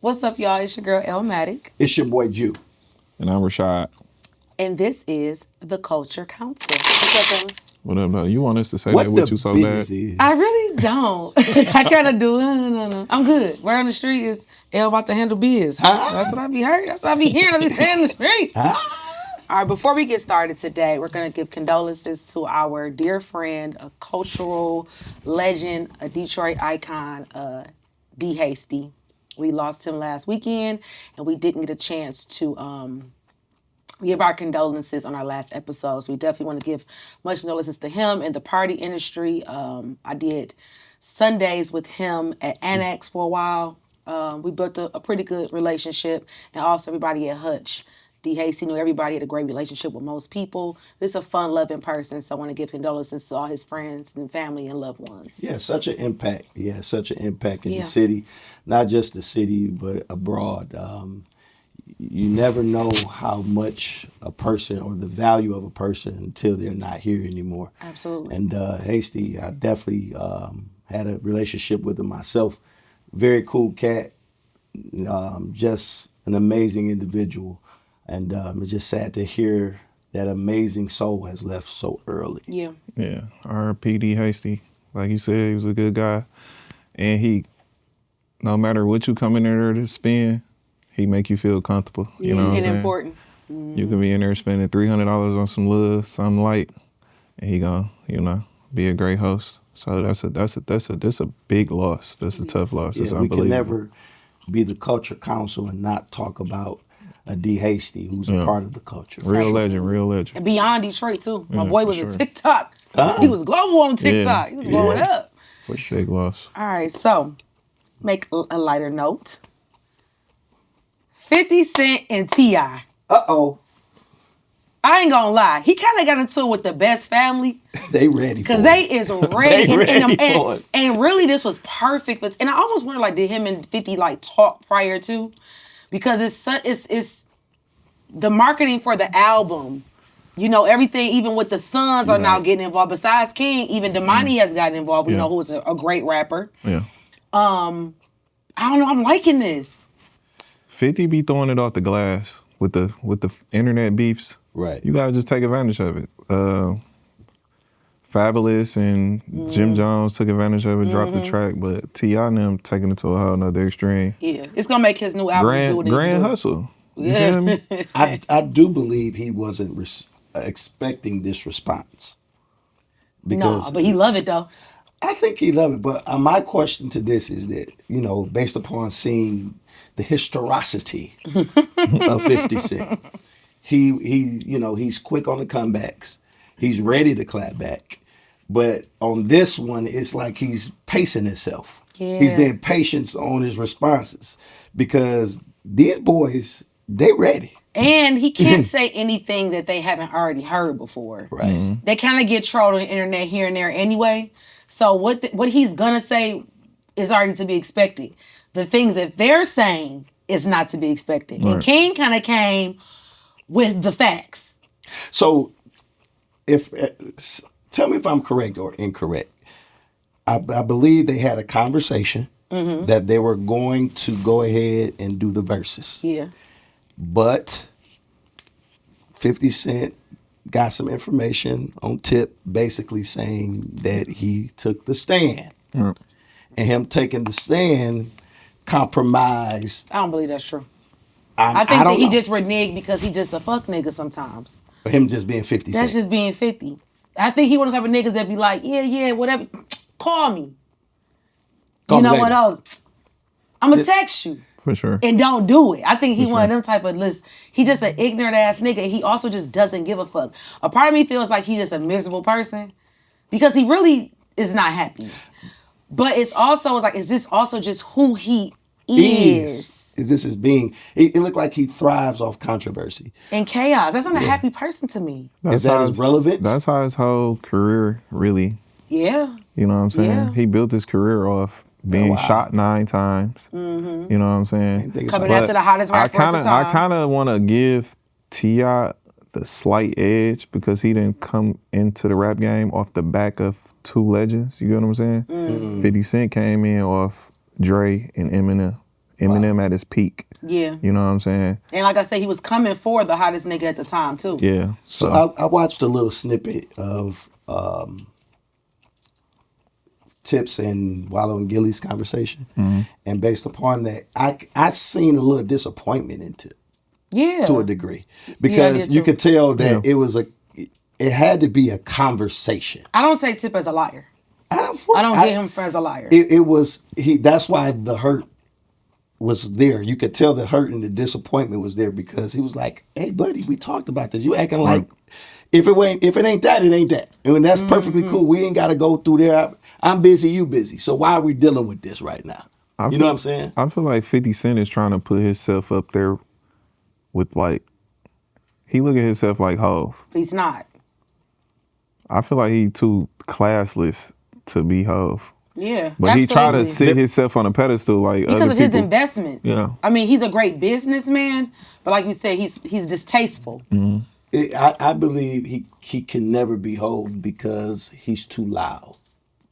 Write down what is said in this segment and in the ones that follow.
What's up, y'all? It's your girl, Elmatic. It's your boy, Jew. And I'm Rashad. And this is the Culture Council. What's up, fellas? What up, though? You want us to say that with you so bad? Is. I really don't. I kind of do. No. I'm good. Word on the street is El about to handle biz. That's what I be heard. That's what I be hearing. I be saying in the street. All right, before we get started today, we're going to give condolences to our dear friend, a cultural legend, a Detroit icon, D. Hasty. We lost him last weekend, and we didn't get a chance to give our condolences on our last episodes. We definitely want to give much condolences to him and the party industry. I did Sundays with him at Annex for a while. We built a pretty good relationship, and also everybody at Hutch. D. Hasty knew everybody, had a great relationship with most people. Just a fun, loving person, so I want to give condolences to all his friends and family and loved ones. Yeah, such an impact. Yeah, such an impact in the city. Not just the city, but abroad. You never know how much a person or the value of a person until they're not here anymore. Absolutely. And Hasty, I definitely had a relationship with him myself. Very cool cat. Just an amazing individual. And it's just sad to hear that amazing soul has left so early. Yeah. Yeah. R.P.D. Hasty. Like you said, he was a good guy. And he, no matter what you come in there to spend, he make you feel comfortable. You know what I'm saying? Important. You can be in there spending $300 on some love, something light, and he gonna, be a great host. So that's a big loss. That's a tough loss. It's we can unbelievable. never be the Culture Council and not talk about a D. Hasty, who's a part of the culture. Real legend. And beyond Detroit, too. My boy was sure. a TikTok. He was global on TikTok. He was blowing up. For sure, big loss. All right, so make a lighter note. 50 Cent and T.I. Uh-oh. I ain't gonna lie. He kind of got into it with the best family. They ready for it. Because they is ready. They ready for it. And really, this was perfect. And I almost wonder, did him and 50, talk prior to? Because it's the marketing for the album. Everything, even with the Sons are now getting involved. Besides King, even Damani has gotten involved. We know who's a great rapper. Yeah. I don't know. I'm liking this. 50 be throwing it off the glass with the internet beefs. Right. You gotta just take advantage of it. Fabulous and Jim Jones took advantage of it, dropped the track, but T.I. and them taking it to a whole nother extreme. Yeah, it's gonna make his new album do what Grand do. hustle. You Yeah. feel me? I do believe he wasn't expecting this response. No, but he love it though. I think he loved it. But my question to this is that, based upon seeing the historicity of 50 Cent, he's quick on the comebacks. He's ready to clap back. But on this one, it's like he's pacing himself. Yeah. He's being patient on his responses because these boys, they ready. And he can't say anything that they haven't already heard before. Right. Mm-hmm. They kind of get trolled on the internet here and there anyway. So what he's gonna say is already to be expected. The things that they're saying is not to be expected. Right. And King kind of came with the facts. So, tell me if I'm correct or incorrect. I believe they had a conversation that they were going to go ahead and do the verses. Yeah. But 50 Cent got some information on tip basically saying that he took the stand. And him taking the stand compromised. I don't believe that's true. I think that he just reneged because he just a fuck nigga sometimes. Him just being 50 Cent. That's just being 50. I think he one of the type of niggas that be like, yeah, whatever. Call me. Call you know me what else? I'm going to text you. For sure. And don't do it. I think he one of them type of list. He just an ignorant ass nigga. And he also just doesn't give a fuck. A part of me feels like he's just a miserable person because he really is not happy. But it's also is this also just who he is? Is this his being? It looked like he thrives off controversy and chaos. That's not a happy person to me. Is that his relevance? That's how his whole career really. Yeah. You know what I'm saying? Yeah. He built his career off being shot 9 times. Mm-hmm. You know what I'm saying? Coming after the hottest rapper at the time. I kind of want to give T.I. the slight edge because he didn't come into the rap game off the back of 2 legends. You get what I'm saying? 50 Cent came in off Dre and Eminem. Eminem at his peak. Yeah. You know what I'm saying? And like I said, he was coming for the hottest nigga at the time, too. Yeah. So I watched a little snippet of Tips and Wallow and Gilly's conversation. And based upon that, I seen a little disappointment in Tip. Yeah. To a degree. Because you could tell that it had to be a conversation. I don't take Tip as a liar. I don't get him as a liar. That's why the hurt was there. You could tell the hurt and the disappointment was there because he was like, "Hey, buddy, we talked about this. You acting like if it ain't that, it ain't that." And that's perfectly cool. We ain't got to go through there. I'm busy, you busy. So why are we dealing with this right now? You know what I'm saying? I feel like 50 Cent is trying to put himself up there with he look at himself like Hov. He's not. I feel like he too classless to be Hov. Yeah, but absolutely. He try to sit himself on a pedestal like because other of people. His investments. Yeah, I mean, he's a great businessman, but like you said, he's distasteful. I believe he can never be Hov because he's too loud.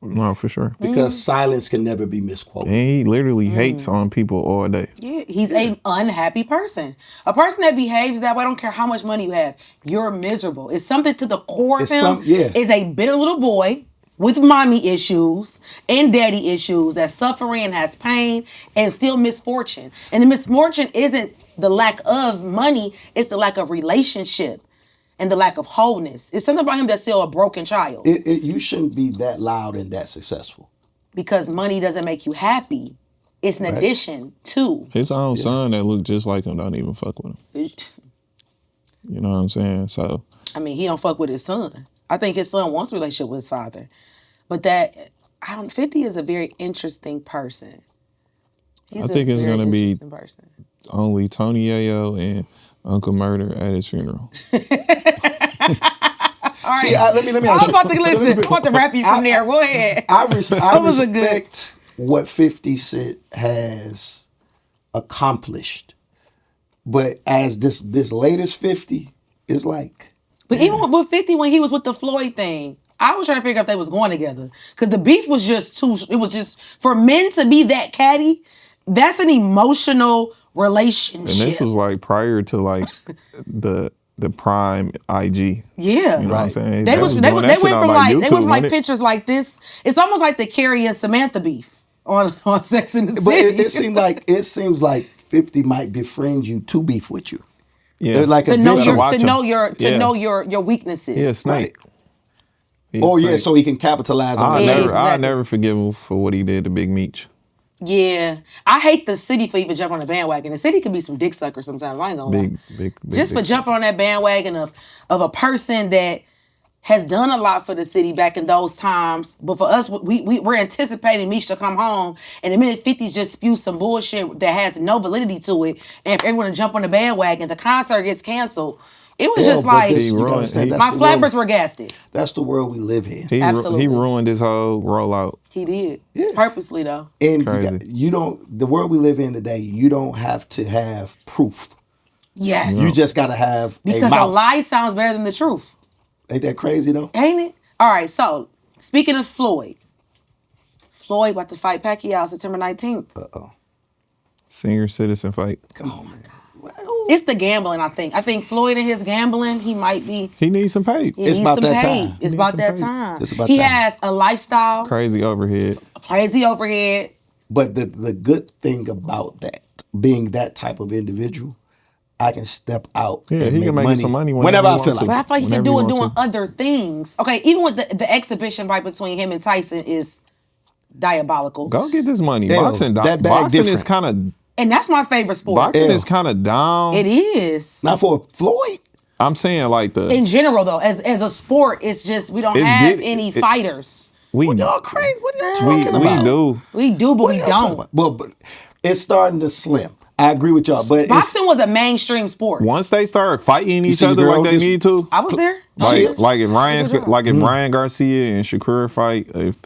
No, for sure. Because silence can never be misquoted. And he literally hates on people all day. Yeah, he's an unhappy person. A person that behaves that way, I don't care how much money you have, you're miserable. It's something to the core of him. Is a bitter little boy with mommy issues and daddy issues that's suffering and has pain and still misfortune. And the misfortune isn't the lack of money, it's the lack of relationship. And the lack of wholeness. It's something about him that's still a broken child. You shouldn't be that loud and that successful. Because money doesn't make you happy. It's an addition to. His own son that look just like him don't even fuck with him. You know what I'm saying? So. I mean, he don't fuck with his son. I think his son wants a relationship with his father. But 50 is a very interesting person. I think it's going to be only Tony Yayo and Uncle Murder at his funeral. All right. See, let me I'm about to listen. I'm about to wrap you from there. Go ahead. I respect what 50 Cent has accomplished. But as this latest 50 is like... But even with 50, when he was with the Floyd thing, I was trying to figure out if they was going together. Because the beef was just it was just, for men to be that catty, that's an emotional relationship. And this was like prior to like the prime IG. Yeah. You know what I'm saying? They went from like pictures like this. It's almost like the Carrie and Samantha beef on Sex and the City. But it seems like 50 might befriend you to beef with you. Yeah. Like to know your weaknesses. Yeah, Snake. Right. So he can capitalize on it. I'll never forgive him for what he did to Big Meech. Yeah. I hate the city for even jumping on the bandwagon. The city can be some dick suckers sometimes. I ain't gonna lie. Big for jumping on that bandwagon of a person that has done a lot for the city back in those times. But for us, we're anticipating Meech to come home. And the minute 50 just spews some bullshit that has no validity to it, and if everyone to jump on the bandwagon, the concert gets canceled. It was just like, my flappers were gasted. That's the world we live in. Absolutely. He ruined his whole rollout. He did. Yeah. Purposely, though. And the world we live in today, you don't have to have proof. Yes. You just got to have because a mouth. A lie sounds better than the truth. Ain't that crazy, though? Ain't it? All right, so, speaking of Floyd about to fight Pacquiao September 19th. Uh-oh. Senior citizen fight. Come on, man. It's the gambling, I think. I think Floyd and his gambling, he might be... He needs some pay. It's about that time. It's about that time. He has a lifestyle. Crazy overhead. But the good thing about that, being that type of individual, I can step out and he can make some money whenever I feel like. But I feel like he can do it doing other things. Okay, even with the exhibition fight between him and Tyson is diabolical. Go get this money. Boxing is kind of... And that's my favorite sport. Boxing is kind of down. It is. Not for Floyd. I'm saying like in general though, as a sport, it's just we don't have any fighters. What y'all crazy? What y'all talking about? We do, but we don't. But it's starting to slim. I agree with y'all. But boxing was a mainstream sport. Once they started fighting each other like they need to. I was there. Like if Ryan Garcia and Shakur fight, if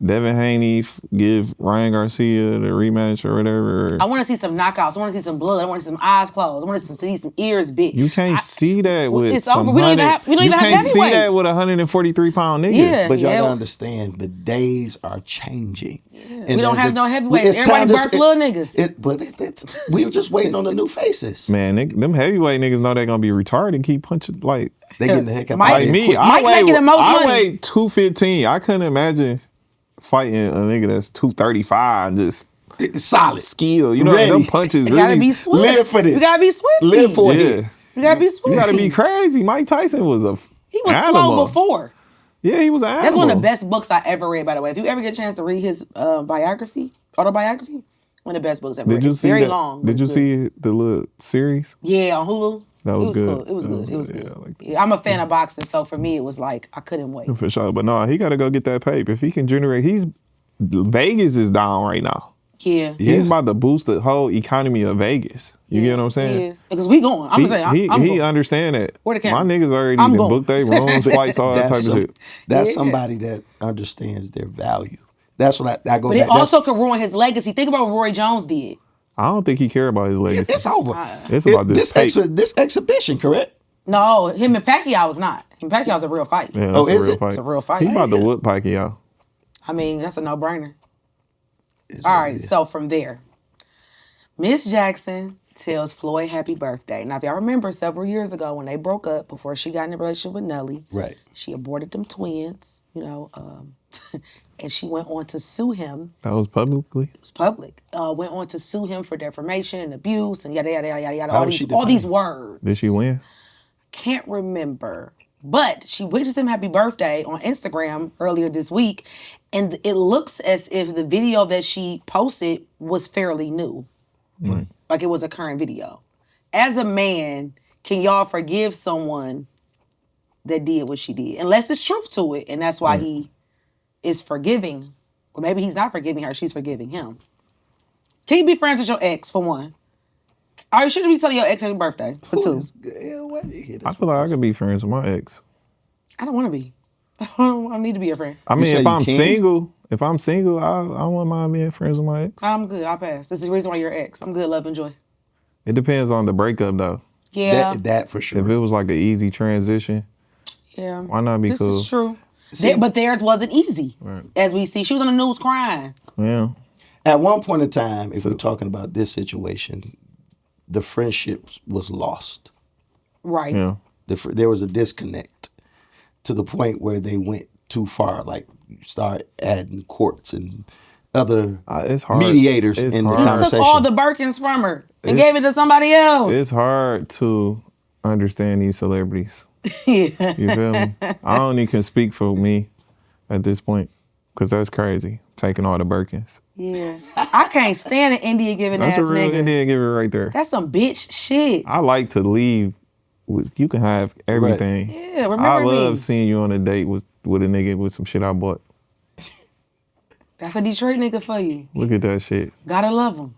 Devin Haney give Ryan Garcia the rematch or whatever. I want to see some knockouts. I want to see some blood. I want to see some eyes closed. I want to see some ears bit. You can't see that with it's over. We don't even have you can't see heavyweights. that with 143-pound niggas. Yeah, but y'all gotta understand, the days are changing. Yeah. We don't have no heavyweights. Everybody births little niggas. We were just waiting on the new faces. Man, them heavyweight niggas know they're gonna be retarded and keep punching like they getting the heck out. Like me, Mike making the most money. I weigh 215. I couldn't imagine fighting a nigga that's 235 just solid skill. You know, them punches You gotta be swift. Live for this. You gotta be swift. Live for it. You gotta be swift. You gotta be crazy. Mike Tyson was he was animal. slow before. Yeah, he was an animal. That's one of the best books I ever read, by the way. If you ever get a chance to read his autobiography, one of the best books I've ever read. It's very long. Did you see the little series? Yeah, on Hulu. That was good. Cool. It was good. It was good. I like that. Yeah, I'm a fan of boxing, so for me, it was like I couldn't wait. For sure. But no, he got to go get that paper. If he can generate, Vegas is down right now. Yeah. He's about to boost the whole economy of Vegas. You get what I'm saying? He is. Because we going. I'm saying I'm he going. understand that. Where the My camera? niggas already I'm going. booked their rooms, flights, all that type of shit. That's somebody that understands their value. That's what I go But back. it also could ruin his legacy. Think about what Roy Jones did. I don't think he care about his legacy. It's over. It's about this exhibition, correct? No, him and Pacquiao was not. Him and Pacquiao's a real fight. Yeah, that's a real fight. It's a real fight. He about to whoop Pacquiao. I mean, that's a no-brainer. All right, so from there, Miss Jackson tells Floyd happy birthday. Now, if y'all remember several years ago when they broke up before she got in a relationship with Nelly, right? She aborted them twins, and she went on to sue him. That was publicly? It was public. Went on to sue him for defamation and abuse and yada, yada, yada, yada, yada. All these words. Did she win? Can't remember. But she wishes him happy birthday on Instagram earlier this week. And it looks as if the video that she posted was fairly new. Right. Like it was a current video. As a man, can y'all forgive someone that did what she did? Unless it's truth to it. And that's why he is forgiving. Or maybe he's not forgiving her, she's forgiving him. Can you be friends with your ex, for one? Or should you be telling your ex happy birthday, for two? I feel like I could be friends with my ex. I don't want to be. I don't need to be a friend. I mean, if I'm single, I wouldn't mind being friends with my ex. I'm good. I'll pass. This is the reason why you're ex. I'm good, love, and joy. It depends on the breakup, though. Yeah. That for sure. If it was like an easy transition, why not be cool? This is true. But theirs wasn't easy. Right. As we see. She was on the news crying. Yeah. At one point in time, if we're talking about this situation, the friendship was lost. Right. Yeah. There was a disconnect to the point where they went too far. Like, start adding courts and other mediators in the conversation. He took all the Birkins from her and gave it to somebody else. It's hard to understand these celebrities. Yeah. You feel me? I only can speak for me at this point because that's crazy, taking all the Birkins. Yeah. I can't stand an Indian giving ass nigga. That's a real Indian giver right there. That's some bitch shit. I like to leave with, you can have everything. Right. Yeah, remember I love seeing you on a date with a nigga with some shit I bought. That's a Detroit nigga for you. Look at that shit. Gotta love him.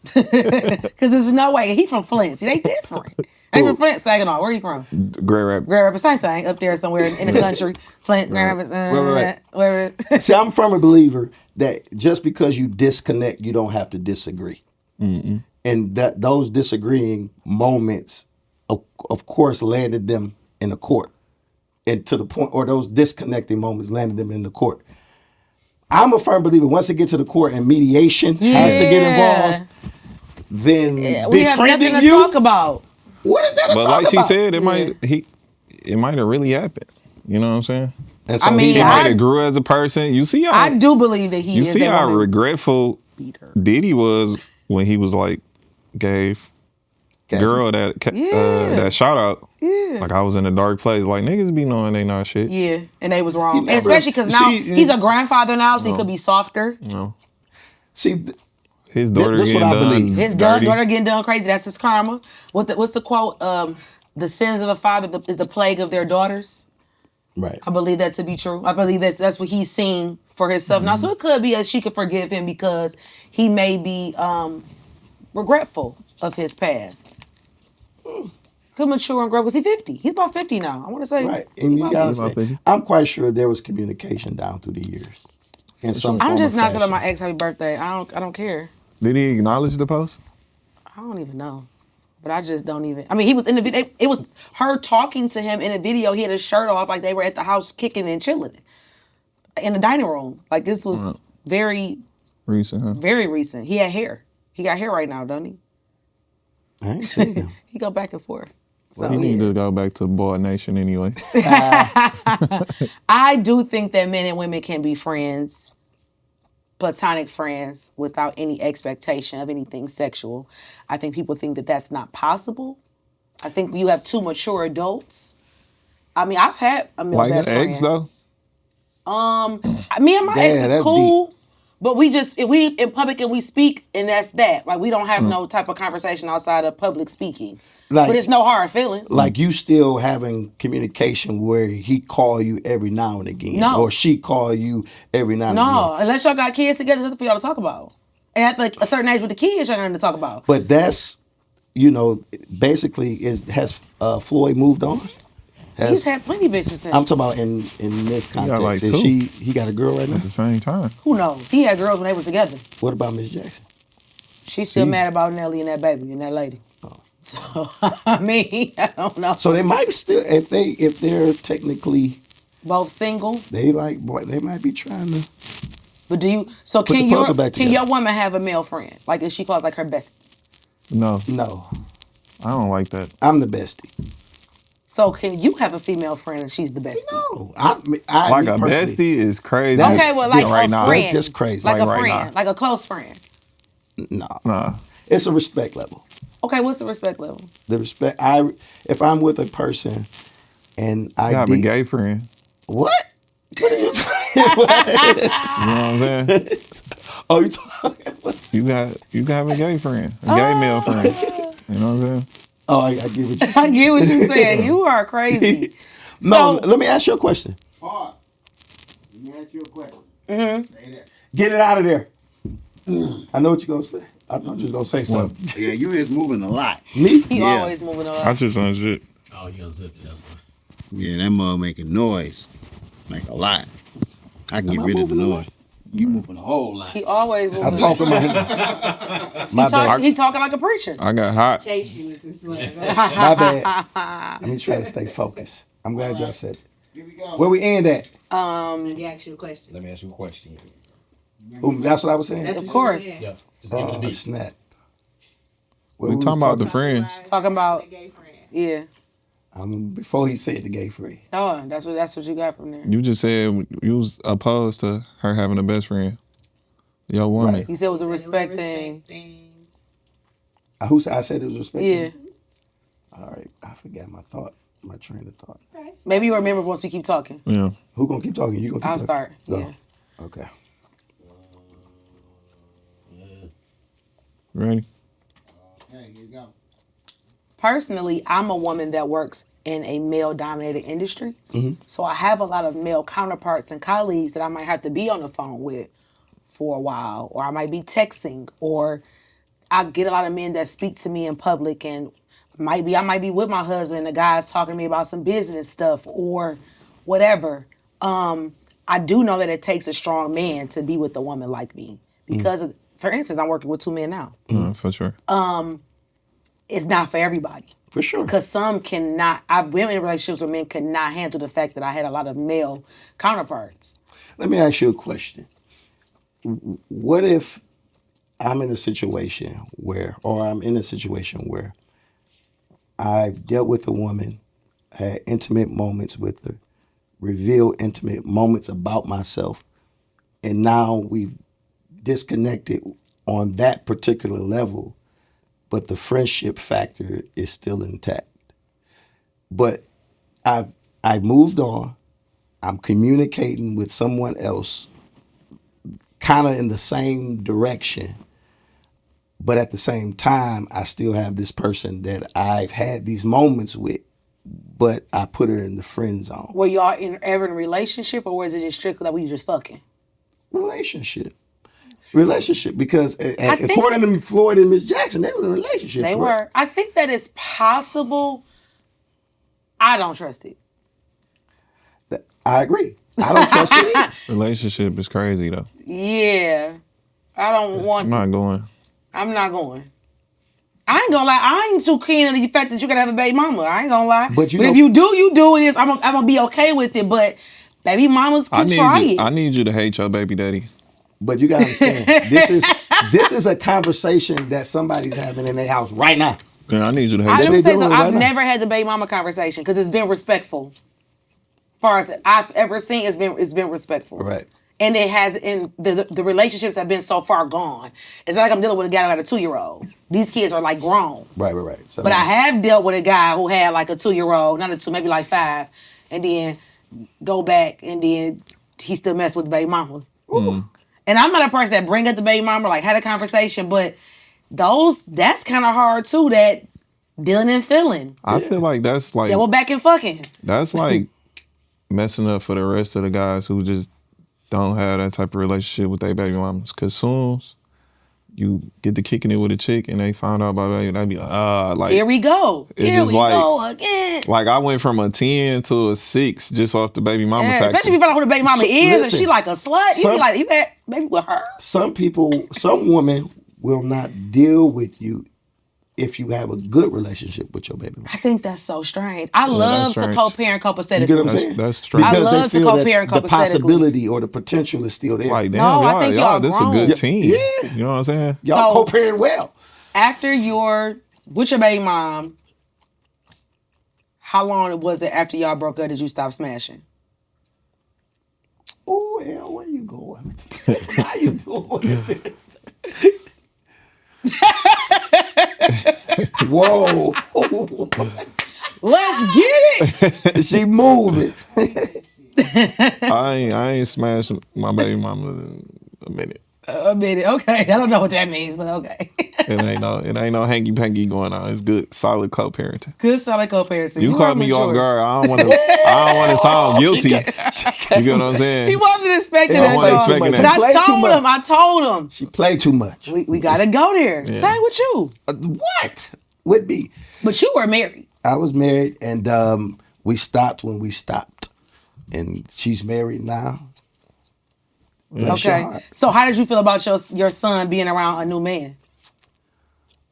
Because there's no way. He from Flint. See, they different. They from Flint, Saginaw. Where you from? Grand Rapids. Grand Rapids, same thing. Up there somewhere in the country. Flint, Grand Rapids. Right. See, I'm a firm believer that just because you disconnect, you don't have to disagree. Mm-mm. And that those disagreeing moments, of course, landed them in the court. And to the point, or those disconnecting moments landed them in the court. I'm a firm believer once it gets to the court and mediation has to get involved, then we have nothing to talk about. What is that to talk about? But like she said, it might have really happened. You know what I'm saying? And so I mean, he might have grew as a person. You see how I do believe that he is. You see how regretful Diddy was when he was like gave girl that shout out. Yeah. Like I was in a dark place. Like niggas be knowing they not shit. Yeah, and they was wrong. And especially because now he's a grandfather now, so he could be softer. No. See, his daughter this getting what I done believe. His daughter getting done crazy. That's his karma. What's the quote? The sins of a father is the plague of their daughters. Right. I believe that to be true. I believe that's what he's seen for himself now. So it could be that she could forgive him because he may be regretful of his past. Could mature and grow. Was he 50? He's about 50 now. I want to say. Right. And you gotta say, I'm quite sure there was communication down through the years. in some I'm form just or not telling fashion. my ex happy birthday. I don't care. Did he acknowledge the post? I don't even know. But I just don't even. I mean, he was in the video. It was her talking to him in a video. He had his shirt off, like they were at the house kicking and chilling in the dining room. Like this was very recent, huh? Very recent. He had hair. He got hair right now, don't he? I ain't seen him. He go back and forth. So He need to go back to Boy Nation anyway. I do think that men and women can be friends, platonic friends, without any expectation of anything sexual. I think people think that that's not possible. I think you have two mature adults. I mean, I've had a male Like best the friend. ex though? Me and my ex is that's cool, but if we in public and we speak, and that's that. Like we don't have no type of conversation outside of public speaking. Like- but it's no hard feelings. Like you still having communication where he call you every now and again, No. or she call you every now and No, again. unless y'all got kids together, there's nothing for y'all to talk about. And at like a certain age with the kids, y'all got nothing to talk about. But that's, basically has Floyd moved on? He's had plenty of bitches since. I'm talking about in this context. like Is two. he got a girl right now? At the same time. Who knows? He had girls when they was together. What about Miss Jackson? She's still mad about Nelly and that baby and that lady. So I mean, I don't know. So they might still, if they're technically, Both single. they might be trying to. But do you? So Put can the puzzle back can together. your woman have a male friend? Like if she calls like her bestie. No, No, I don't like that. I'm the bestie. So can you have a female friend and she's the bestie? No, Like me a personally, bestie is crazy. That's- Okay, well, like right a now. friend. That's just crazy. Like a Like right friend, now. like a close friend. No, Nah. it's a respect level. Okay, what's the respect level? The respect. If I'm with a person, and I have a gay friend. What? What are you talking You know what I'm saying? Oh, you talking? You can have a gay friend, a gay male friend. You know what I'm saying? Oh, I get what you. I get what you're saying. You are crazy. No, So- let me ask you a question. Pause. Let me ask you a question. Stay there. Get it out of there. I know what you're gonna say. I thought you was gonna say something. Yeah, you is moving a lot. Me? He Yeah. always moving I on. just unzip. Oh, you unzip it. That's why. Yeah, that mug making noise. Like a lot. I can get I rid of the moving a noise. You moving a whole lot. He always moving I'm on. talking about my bad. He talking like a preacher. I got hot. Chase you with this one. My bad. Let me try to stay focused. I'm glad y'all said it. Here we go. Where we end at? Let me ask you a question. Let me ask you a question. Ooh, that's what I was saying. That's Of what you course. said. Yep. Just give me the Oh, beat. snap. We talking about the friends. Talking about A gay friend. yeah. Before he said the gay free. Oh, that's what you got from there. You just said you was opposed to her having a best friend. Your woman. Right. You said it was a respect Respect thing. I said it was respect. Yeah. All right. I forgot my train of thought. Maybe you remember once we keep talking. Yeah. Who gonna keep talking? You gonna keep I'll talking? start. Go. Yeah. Okay. Ready? Okay, here you go. Personally, I'm a woman that works in a male-dominated industry. So I have a lot of male counterparts and colleagues that I might have to be on the phone with for a while, or I might be texting, or I get a lot of men that speak to me in public, and I might be with my husband and the guy's talking to me about some business stuff or whatever. I do know that it takes a strong man to be with a woman like me because, for instance, I'm working with 2 men now. For sure. It's not for everybody. For sure. Because some cannot. I've been in relationships where men could not handle the fact that I had a lot of male counterparts. Let me ask you a question. What if I'm in a situation where I've dealt with a woman, had intimate moments with her, revealed intimate moments about myself, and now we've disconnected on that particular level, but the friendship factor is still intact. But I've moved on. I'm communicating with someone else, kind of in the same direction. But at the same time, I still have this person that I've had these moments with, but I put her in the friend zone. Were y'all ever in a relationship, or was it just strictly like we just fucking? Relationship, because think according to Floyd and Miss Jackson, they were in a relationship. They correct? were. I think that it's possible. I don't trust it. I agree. I don't trust it either. Relationship is crazy though. Yeah. I don't want. I'm not going. I'm not going. I ain't gonna lie. I ain't too keen on the fact that you gotta have a baby mama. I ain't gonna lie. But if you do, you do it. I'm gonna be okay with it. But baby mamas can try it. I need you to hate your baby daddy. But you gotta understand, this is a conversation that somebody's having in their house right now. Yeah, I need you to hate Let your me tell you doing something. it right I've now. never had the baby mama conversation because it's been respectful. As far as I've ever seen, it's been respectful. Right. And it has, in the relationships have been so far gone. It's not like I'm dealing with a guy who had a 2-year-old. These kids are like grown. Right. So, But I have dealt with a guy who had like a 2-year-old, not a 2, maybe like 5, and then go back and then he still mess with the baby mama. And I'm not a person that bring up the baby mama, like had a conversation, but that's kind of hard too, that dealing and feeling. I feel like that's like Double back and fucking. that's like messing up for the rest of the guys who just don't have that type of relationship with their baby mamas. Cause soon as you get to kicking it with a chick and they find out about baby, they'd be like, Here we go. It's Here just we like- go again. like I went from a 10 to a 6 just off the baby mama Yeah, factor. especially if you find out who the baby mama is listen, and she like a slut. You be like, you had baby with her? some women will not deal with you if you have a good relationship with your baby mama. I think that's so strange. I love to strange. co-parent copacetically. You get what I'm saying? That's strange. Because I love they to feel co-parent that the copacetically. possibility or the potential is still there. Like, damn, No, I y'all, think y'all y'all this grown. a good team. Yeah. You know what I'm saying? Y'all So- co-parent well. After with your baby mom, how long was it after y'all broke up did you stop smashing? Oh, hell, where you going? How you doing this? Whoa. Let's get it. She moving. I ain't smashed my baby mama in a minute. A minute. Okay. I don't know what that means, but okay. It ain't no hanky panky going on. It's good, solid co-parenting. Good solid co-parenting. You caught me off guard. I don't want to sound guilty. You get what I'm saying? He wasn't expecting I that, wasn't y'all. expecting But that. I told him. She played too much. We gotta go there. Same with you. What? With me. But you were married. I was married, and we stopped when we stopped. And she's married now. Bless your Okay. heart. So how did you feel about your son being around a new man?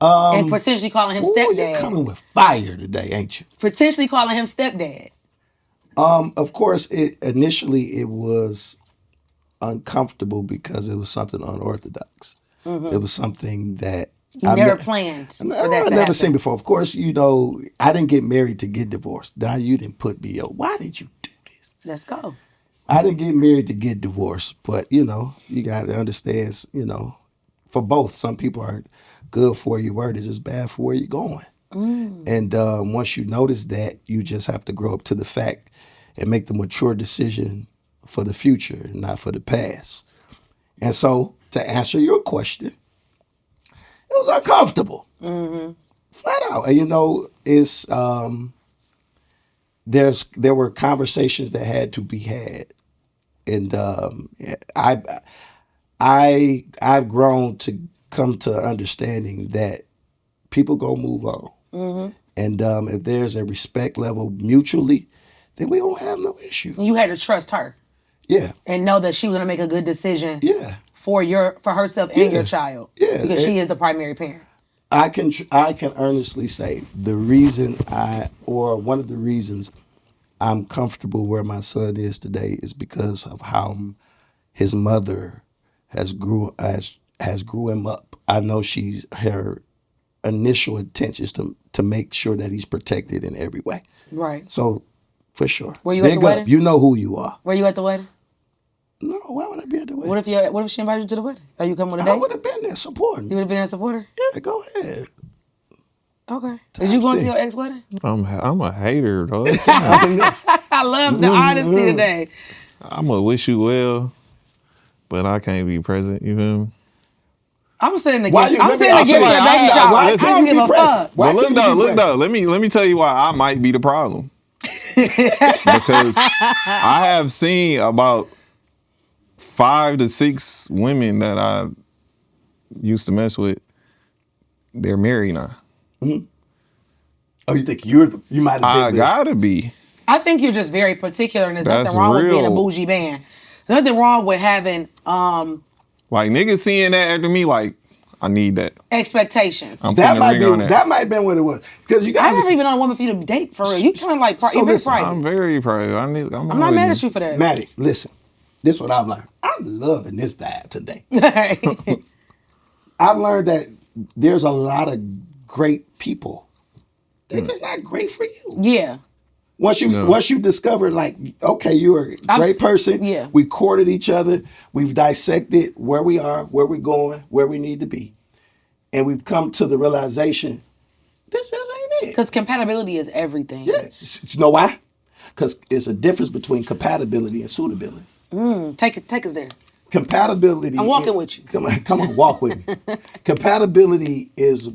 And potentially calling him Ooh, you're stepdad. coming with fire today, ain't you? Potentially calling him stepdad. Of course, initially it was uncomfortable because it was something unorthodox. It was something that You never planned for that I've to never happen. seen before. Of course, I didn't get married to get divorced. Now you didn't put me up. Why did you do this? Let's go. I didn't get married to get divorced, but you got to understand, for both. Some people are good for your word, it's just bad for where you're going. And once you notice that, you just have to grow up to the fact and make the mature decision for the future and not for the past. And so, to answer your question, it was uncomfortable. Flat out. And it's there were conversations that had to be had. And I've grown to come to understanding that people gonna move on. And if there's a respect level mutually, then we don't have no issue. And you had to trust her Yeah. and know that she was gonna make a good decision Yeah. for herself and your child. Yeah. Because she is the primary parent. I can earnestly say one of the reasons I'm comfortable where my son is today is because of how his mother has grew him up. I know her initial intention is to make sure that he's protected in every way. Right. So, for sure. Were you at the Big up. wedding? You know who you are. Were you at the wedding? No, why would I be at the wedding? What if she invited you to the wedding? Are you coming with a I date? would have been there supporting. You would have been there supporter? Yeah, go ahead. Okay. Is you going to your ex wedding? I'm a hater, though. I love the honesty today. I'm gonna wish you well, but I can't be present. You feel me? I'm sitting Why against you- I'm let me- sitting I'll against say the it. baby shower. Why I can't don't you give be a present? fuck. Why Well, look can't you though, be look present? though. Let me tell you why I might be the problem. Because I have seen about 5 to 6 women that I used to mess with. They're married now. Oh, you think you might have been I there. gotta be. I think you're just very particular, and there's That's nothing wrong with being a real. bougie man. There's nothing wrong with having Like niggas seeing that after me, like I need that. expectations. I'm That putting a might ring be on that. that might have been what it was. Because you I got never even known a woman for you to date for real. You trying to like, So you're very listen, private. I'm very private. I'm not mad at you for that. Maddie, listen. This is what I've learned. I'm loving this vibe today. I've learned that there's a lot of great people. They're just not great for you. Yeah. Once you discover, like, okay, you're a great person. Yeah. We courted each other. We've dissected where we are, where we're going, where we need to be. And we've come to the realization, this just ain't it. Because compatibility is everything. Yeah. You know why? Because it's a difference between compatibility and suitability. Take us there. Compatibility. I'm walking with you. Come on, walk with me. Compatibility is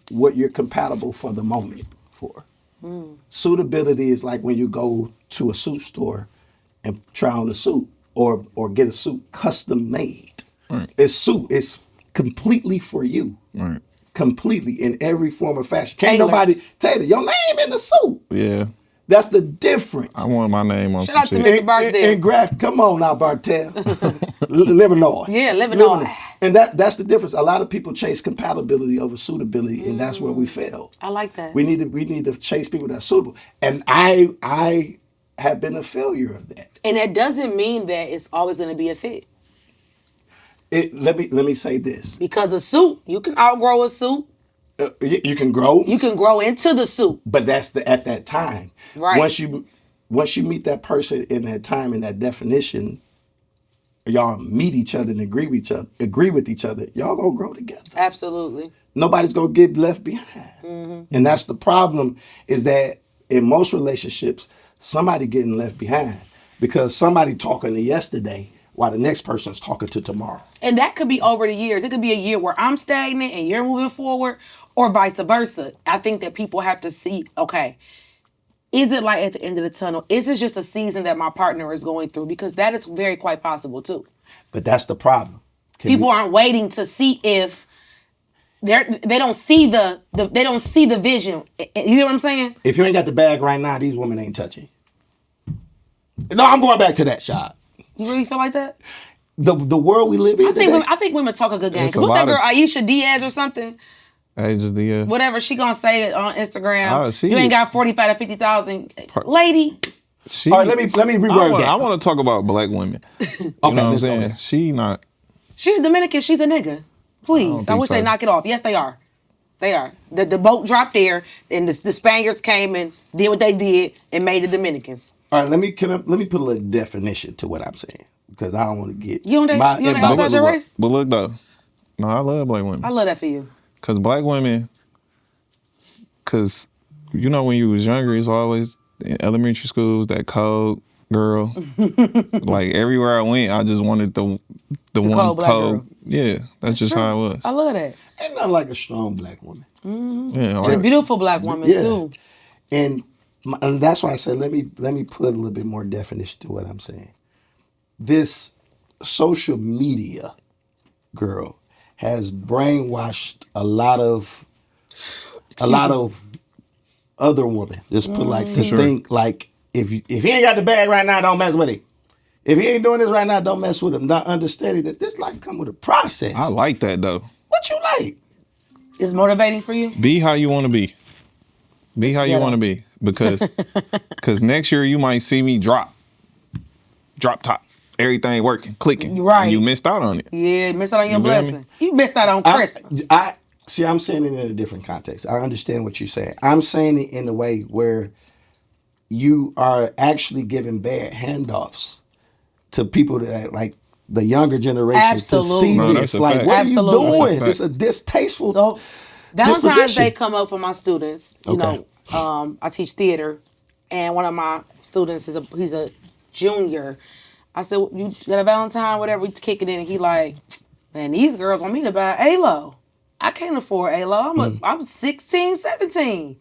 what you're compatible for the moment for. Suitability is like when you go to a suit store and try on a suit or get a suit custom made. Right. It's completely for you. Right. Completely in every form or fashion. Can't Tailored. nobody Taylor, your name in the suit. Yeah. That's the difference. I want my name on Shout some out to shit. Mr. Barksdale. And Graf, come on now, Bartel. Illinois. Yeah, Illinois. And that's the difference. A lot of people chase compatibility over suitability, and that's where we fail. I like that. We need to chase people that are suitable. And I have been a failure of that. And that doesn't mean that it's always going to be a fit. Let me say this. Because a suit, you can outgrow a suit. You can grow, You can grow into the suit. but that's at that time. Right. Once you meet that person in that time in that definition, y'all meet each other and agree with each other, y'all gonna grow together. Absolutely. Nobody's gonna get left behind. And that's the problem, is that in most relationships, somebody getting left behind because somebody talking to yesterday while the next person's talking to tomorrow. And that could be over the years. It could be a year where I'm stagnant and you're moving forward, or vice versa. I think that people have to see, okay, is it light at the end of the tunnel? Is this just a season that my partner is going through? Because that is very quite possible too. But that's the problem. People aren't waiting to see if they don't see the vision. You know what I'm saying? If you ain't got the bag right now, these women ain't touching. No, I'm going back to that shot. You really feel like that? The world we live in today. I think women talk a good game. It's Because a what's that lot girl, of- Aisha Diaz or something? Hey, just the Whatever, she gonna say it on Instagram. Oh, she- you ain't got 45 to 50,000. Lady, she. All right, let me reword that. I want to talk about black women. You know what I'm let's go saying? there. She not. she's Dominican, she's a nigga. Please. I think wish they so. knock it off. Yes, they are. They are. The boat dropped there, and the Spaniards came and did what they did and made the Dominicans. All right, let me put a little definition to what I'm saying, because I don't want to get You don't inbox outside your blew up. race? But look though, no, I love black women. I love that for you. Cause black women, cause you know when you was younger, it's always in elementary schools that cold girl. Like everywhere I went, I just wanted the one cold black girl. Yeah, that's just how it was. I love that. Ain't nothing like a strong black woman. Yeah, And a like, beautiful black woman Yeah. too. And that's why I said let me put a little bit more definition to what I'm saying. This social media girl has brainwashed a lot of other women. Just put like to think like if he ain't got the bag right now, don't mess with him. If he ain't doing this right now, don't mess with him. Not understanding that this life come with a process. I like that though. What you like? It's motivating for you? Be how you want to be. Be how you ghetto. want to be, because next year you might see me drop top, everything working, clicking. Right. And you missed out on it. Yeah, you missed out on your You feel me? blessing. You missed out on Christmas. I see. I'm saying it in a different context. I understand what you're saying. I'm saying it in a way where you are actually giving bad handoffs to people that like the younger generation Absolutely. to see No, this. that's a Like, fact. what Absolutely. are you That's a doing? fact. It's a distasteful. So Valentine's disposition. Day come up for my students. You know, I teach theater, and one of my students he's a junior. I said, "You got a Valentine, whatever?" We kick it in, and he like, "Man, these girls want me to buy A-Lo. I can't afford A-Lo. I'm 16, 17.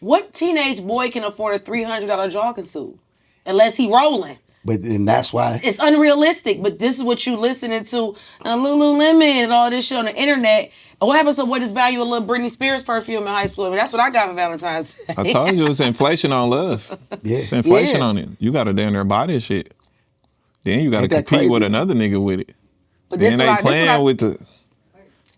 What teenage boy can afford a $300 jogging suit? Unless he rolling. But then that's why. It's unrealistic, but this is what you listening to on Lululemon and all this shit on the internet, What happens to what is value a little Britney Spears perfume in high school? I mean, that's what I got for Valentine's Day. I told you it's inflation on love. Yeah. It's inflation Yeah. on it. You got to damn near buy this shit. Then you got to Ain't that compete crazy? with another nigga with it. But Then they playing with the.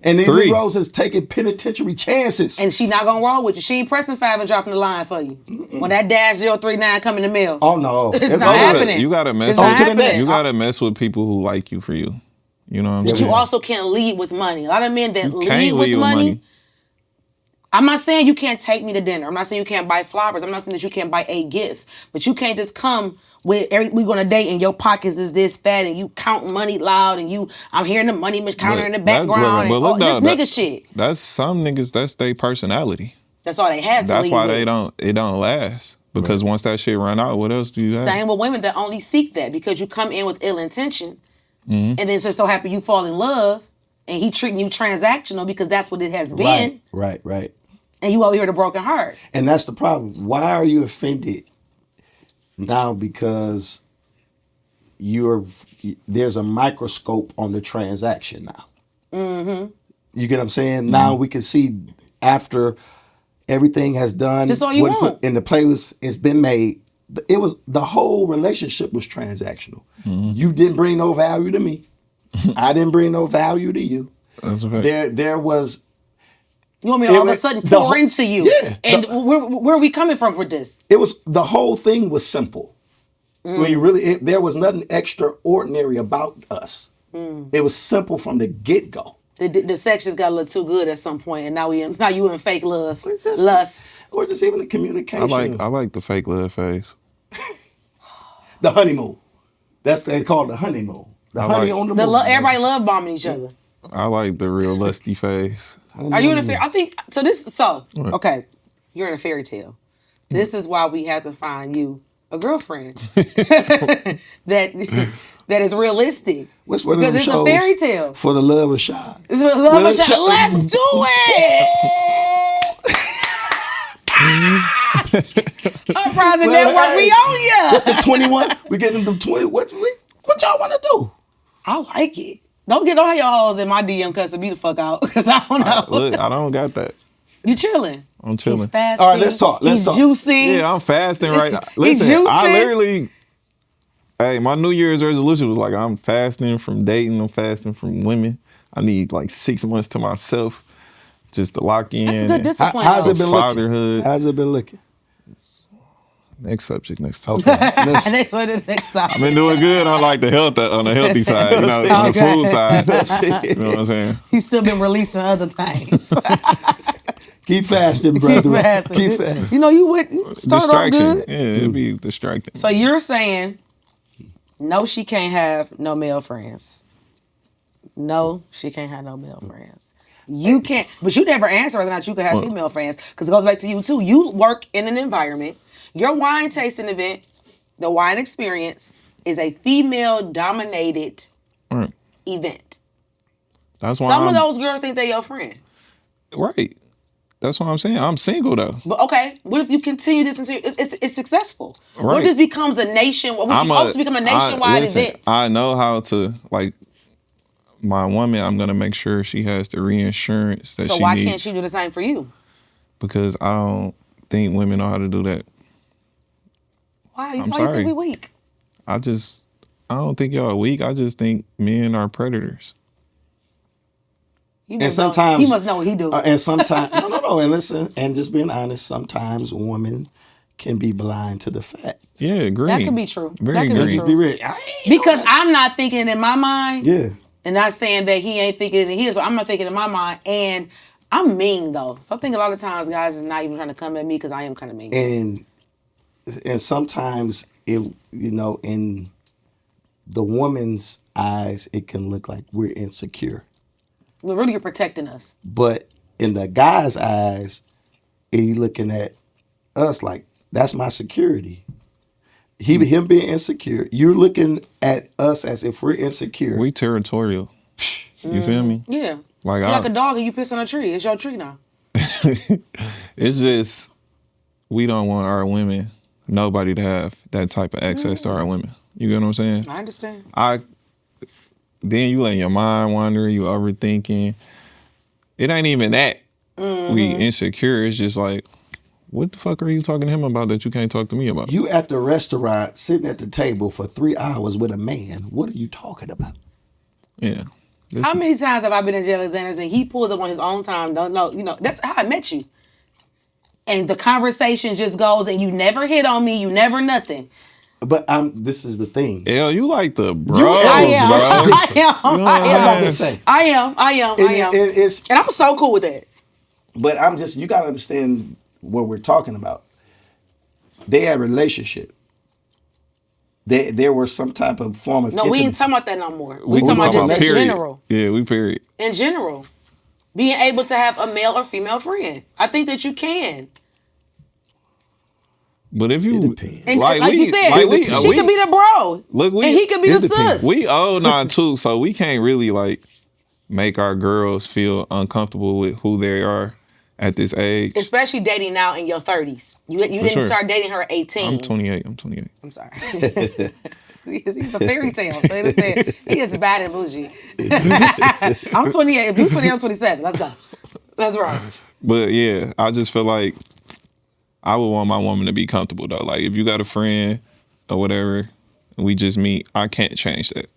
And these 3. Negroes is taking penitentiary chances. and she not gonna roll with you. She ain't pressing 5 and dropping the line for you. When that -039 come in the mail. Oh no, It's It's not over. happening. You gotta mess It's not with happening. you gotta mess with people who like you for you. You know what I'm But saying? you also can't lead with money. A lot of men that You lead can't with lead money. I'm not saying you can't take me to dinner. I'm not saying you can't buy flowers. I'm not saying that you can't buy a gift. But you can't just come with we going to date and your pockets is this fat and you count money loud and I'm hearing the money counter in the background and this nigga shit. That's some niggas. That's their personality. That's all they have to That's lead why with. it don't last because once that shit run out, what else do you have? Same with women that only seek that because you come in with ill intention Mm-hmm. and then it's just so happy you fall in love and he treating you transactional because that's what it has been. Right. And you over here with a broken heart. And that's the problem. Why are you offended now? Because there's a microscope on the transaction now. Mm-hmm. You get what I'm saying? Mm-hmm. Now we can see after everything has done, That's all you want. and the play it's been made. The whole relationship was transactional. Mm-hmm. You didn't bring no value to me. I didn't bring no value to you. That's a fact. There was. You want me to all of a sudden pour into you? Yeah. And where are we coming from with this? It was the whole thing was simple. When you really, there was nothing extraordinary about us. It was simple from the get go. The sex just got a little too good at some point, and now you in fake love, lust. Or just even the communication. I like the fake love phase. The honeymoon. That's they call it the honeymoon. The honey on the moon. Everybody love bombing each other. I like the real lusty phase. Are you in a fairy? I think so. Okay, you're in a fairy tale. This is why we have to find you a girlfriend that is realistic. What's one of because them it's shows a fairy tale. For the love of shot. It's for the love of shot. Let's do it. Uprising Network, we on ya. What's the 21? We getting them 20. What y'all want to do? I like it. Don't have your hoes in my DM cussing me the fuck out because I don't know. Look, I don't got that. You chilling. I'm chilling. He's fasting. All right, let's talk. He's juicing. Yeah, I'm fasting right now. He's Listen, I juicing. literally, my New Year's resolution was like, I'm fasting from dating. I'm fasting from women. I need like 6 months to myself just to lock in. That's a good discipline. How's though. it been Fatherhood. looking? How's it been looking? Next subject, next time. Okay. And they put it next time. I've been doing good on like the healthy side, on the Okay. food side. You know what I'm saying? He's still been releasing other things. Keep fasting, brother. Keep fasting. Keep fasting. You know, you started off Distraction. good. Yeah, it'd be distracting. So you're saying, no, she can't have no male friends. No, she can't have no male friends. You can't, but you never answer whether or not you can have female friends because it goes back to you too. You work in an environment. Your wine tasting event, the wine experience, is a female-dominated Right. event. That's why Some of those girls think they're your friend. Right. That's what I'm saying. I'm single though. But okay, what if you continue this until it's successful? What Right. if this becomes a nationwide? What if you hope to become a nationwide event? I know how to, like, my woman, I'm going to make sure she has the reinsurance that So she why needs. can't she do the same for you? Because I don't think women know how to do that. Why I'm you sorry. think we weak? I don't think y'all are weak. I just think men are predators. You And must know- sometimes he must know what he do. And sometimes no. And listen, and just being honest, sometimes women can be blind to the fact. Yeah, green. That could be true. Very That could be green. Just true. be real. Because I'm not thinking it in my mind. Yeah. And not saying that he ain't thinking it in his, but I'm not thinking it in my mind. And I'm mean though. So I think a lot of times guys is not even trying to come at me because I am kind of mean. And sometimes in the woman's eyes, it can look like we're insecure. But really you're protecting us. But in the guy's eyes, he looking at us like that's my security. Him being insecure, you're looking at us as if we're insecure. We territorial. You feel me? Yeah. Like, You're like a dog and you piss on a tree. It's your tree now. It's just, we don't want our women, nobody to have that type of access to our women. You get what I'm saying? I understand. Then you letting your mind wander, you overthinking. it ain't even that we insecure. It's just like, what the fuck are you talking to him about that you can't talk to me about? You at the restaurant sitting at the table for 3 hours with a man. What are you talking about? Yeah. How many times have I been in Jay Alexander's and he pulls up on his own time? Don't know, that's how I met you. And the conversation just goes, and you never hit on me, you never nothing. But this is the thing. Hell, you like the bros, I am. bro. I'm about to say. I am. And I'm so cool with that. But you got to understand what we're talking about. They had a relationship. There was some type of form of we ain't intimacy. talking about that no more. We talking about just in period. general. Yeah, we period. In general. Being able to have a male or female friend. I think that you can. But if you, It depends. And like you said, she could be the bro. Look, and he could be the sis. We old now too, so we can't really like make our girls feel uncomfortable with who they are at this age. Especially dating now in your 30s. You didn't start dating her at 18. I'm 28. I'm sorry. He's a fairy tale. So this man, he is bad and bougie. I'm 28. If you're 28, I'm 27. Let's go. That's right. But yeah, I just feel like I would want my woman to be comfortable though. Like if you got a friend or whatever, and we just meet, I can't change that.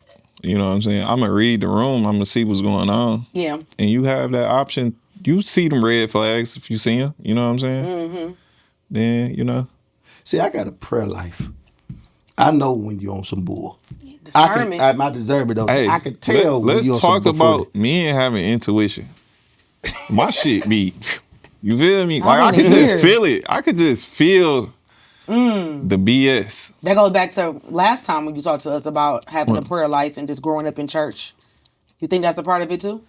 You know what I'm saying? I'm going to read the room. I'm going to see what's going on. Yeah. And you have that option. You see them red flags if you see them. You know what I'm saying? Mm-hmm. Then, See, I got a prayer life. I know when you're on some bull. Discernment. I deserve it though. Hey, I can tell when let's you're on talk some bull. about men having intuition. My shit be, you feel me? I Like I wanna could hear. just feel it. I could just feel the BS. That goes back to last time when you talked to us about having a prayer life and just growing up in church. You think that's a part of it too?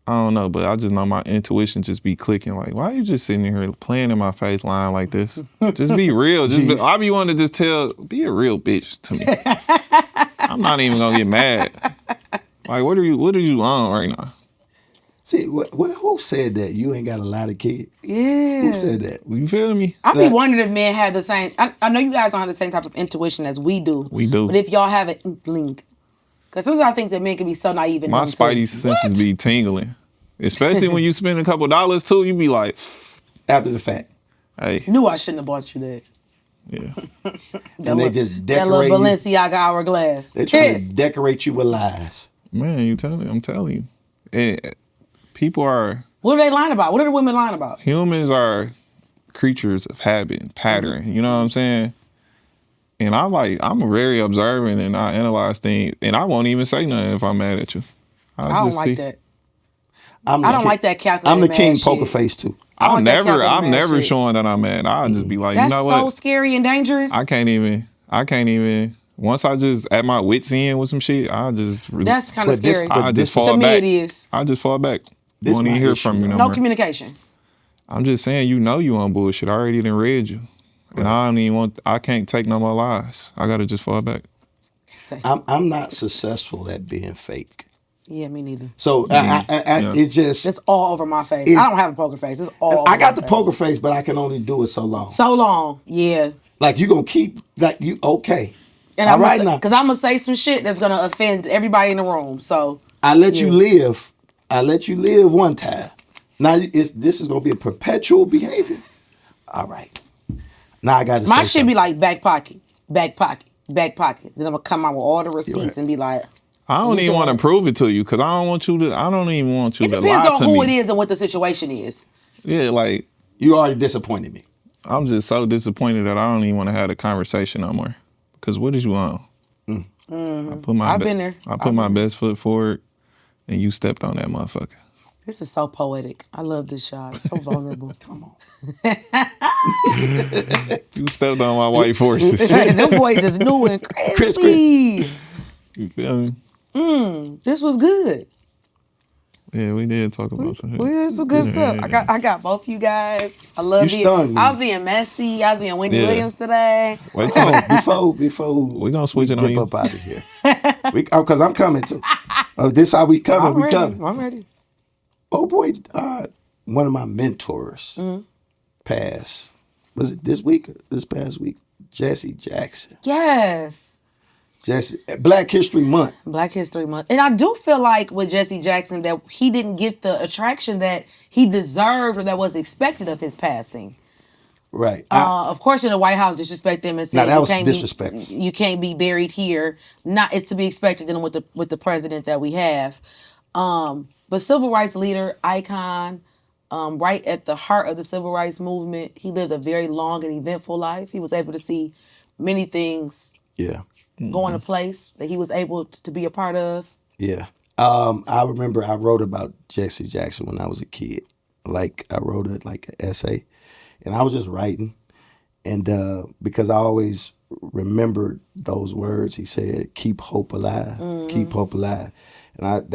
I don't know, but I just know my intuition just be clicking. Like, why are you just sitting here playing in my face, lying like this? Just be real. I be wanting to just be a real bitch to me. I'm not even gonna get mad. Like, what are you on right now? See, who said that? You ain't got a lot of kids. Yeah. Who said that? You feel me? I be wondering if men have the same. I know you guys don't have the same type of intuition as we do. We do. But if y'all have an inkling. Because sometimes I think that men can be so naive and My dumb, spidey too. senses be tingling. Especially when you spend a couple dollars too, you be like, After the fact. hey. Knew I shouldn't have bought you that. Yeah. And they just That little decorate you. Balenciaga hourglass. They try to decorate you with lies. Man, I'm telling you. And people are, What are they lying about? What are the women lying about? humans are creatures of habit and pattern. You know what I'm saying? And I'm very observant and I analyze things. And I won't even say nothing if I'm mad at you. I don't like that. I don't like that calculated I'm the king mad poker shit. face too. I'm like that never calculated mad shit. showing that I'm mad. I'll just be like, That's you know so what? scary and dangerous. I can't even. Once I just at my wits end with some shit, I'll just. That's kind of But this- scary. but I this- just fall to me, back. it is. I just fall back. This Won't even my hear issue, from you no No more. communication. I'm just saying, you on bullshit. I already done read you, and I can't take no more lies. I gotta just fall back. I'm not successful at being fake. Yeah, me neither. So it's just It's all over my face. It's- I don't have a poker face. It's all over I got my the face. poker face, but I can only do it so long. So long. Yeah. Like you gonna keep like you okay. And All right now. Because I'm going to say some shit that's going to offend everybody in the room. So. I let you live. I let you live one time. Now this is gonna be a perpetual behavior. All right. Now I got to My say shit be something. like back pocket. Then I'm going to come out with all the receipts right. and be like. I don't You even said- want to prove it to you because I don't even want you It to depends lie on to who me. it is and what the situation is. Yeah, like You already disappointed me. I'm just so disappointed that I don't even want to have a conversation no more. Because what is you on? I put my I've been there. I put my best foot forward, and you stepped on that motherfucker. This is so poetic. I love this shot. It's so vulnerable. Come on. You stepped on my white forces. Them boys is new and crispy. You feel me? This was good. Yeah, we did talk about some shit. We had some good stuff. I got both you guys. I love You you. stung me. I was being messy. I was being Wendy Yeah. Williams today. Wait till Before we gonna switch it on dip you. up out of here. Because I'm coming too. Oh, this how we coming. We coming. I'm ready. Oh boy, one of my mentors passed. Was it this week? Or this past week? Jesse Jackson. Yes. Jesse, Black History Month. Black History Month. And I do feel like with Jesse Jackson that he didn't get the attraction that he deserved or that was expected of his passing. Right. Of course, in the White House, disrespect him and said that was can't disrespectful. You can't be buried here. It's to be expected dealing with the president that we have. But civil rights leader, icon, right at the heart of the civil rights movement. He lived a very long and eventful life. He was able to see many things go into place that he was able to be a part of. Yeah. I remember I wrote about Jesse Jackson when I was a kid. Like I wrote an essay, and I was just writing, and because I always remembered those words, he said, "Keep hope alive, keep hope alive," and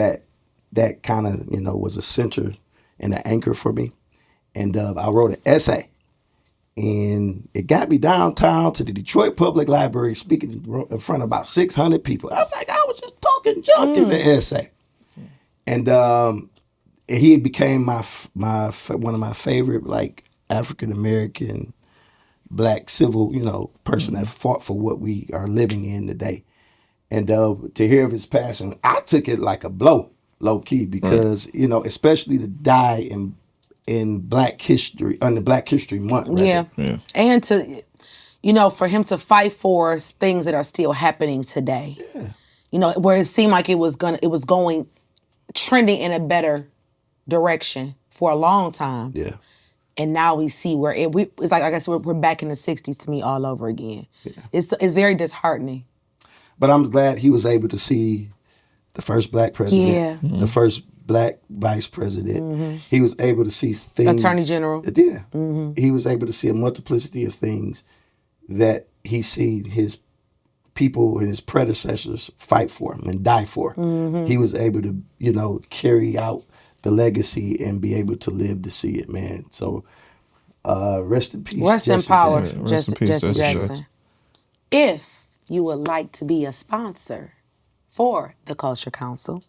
that kind of was a center and an anchor for me, and I wrote an essay. And it got me downtown to the Detroit Public Library speaking in front of about 600 people. I was like, I was just talking junk in the essay. And he became my one of my favorite African American black civil person that fought for what we are living in today. And to hear of his passing, I took it like a blow, low key, because especially to die in Black History, under Black History Month. Rather. Yeah. And to, for him to fight for things that are still happening today. Yeah. Where it seemed like it was going, trending in a better direction for a long time. Yeah. And now we see where it's like I guess we're back in the 60s to me all over again. Yeah. It's very disheartening. But I'm glad he was able to see the first black president, the first black vice president. He was able to see things. Attorney General. Yeah. He was able to see a multiplicity of things that he seen his people and his predecessors fight for him and die for. He was able to, carry out the legacy and be able to live to see it, man. So rest in peace. Rest in power, Jesse Jackson. If you would like to be a sponsor for the Culture Council,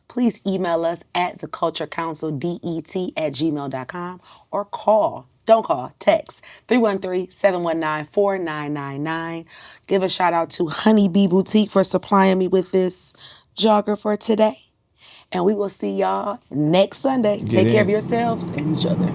please email us at theculturecouncildet@gmail.com or text 313-719-4999. Give a shout out to Honeybee Boutique for supplying me with this jogger for today. And we will see y'all next Sunday. Take care of yourselves and each other.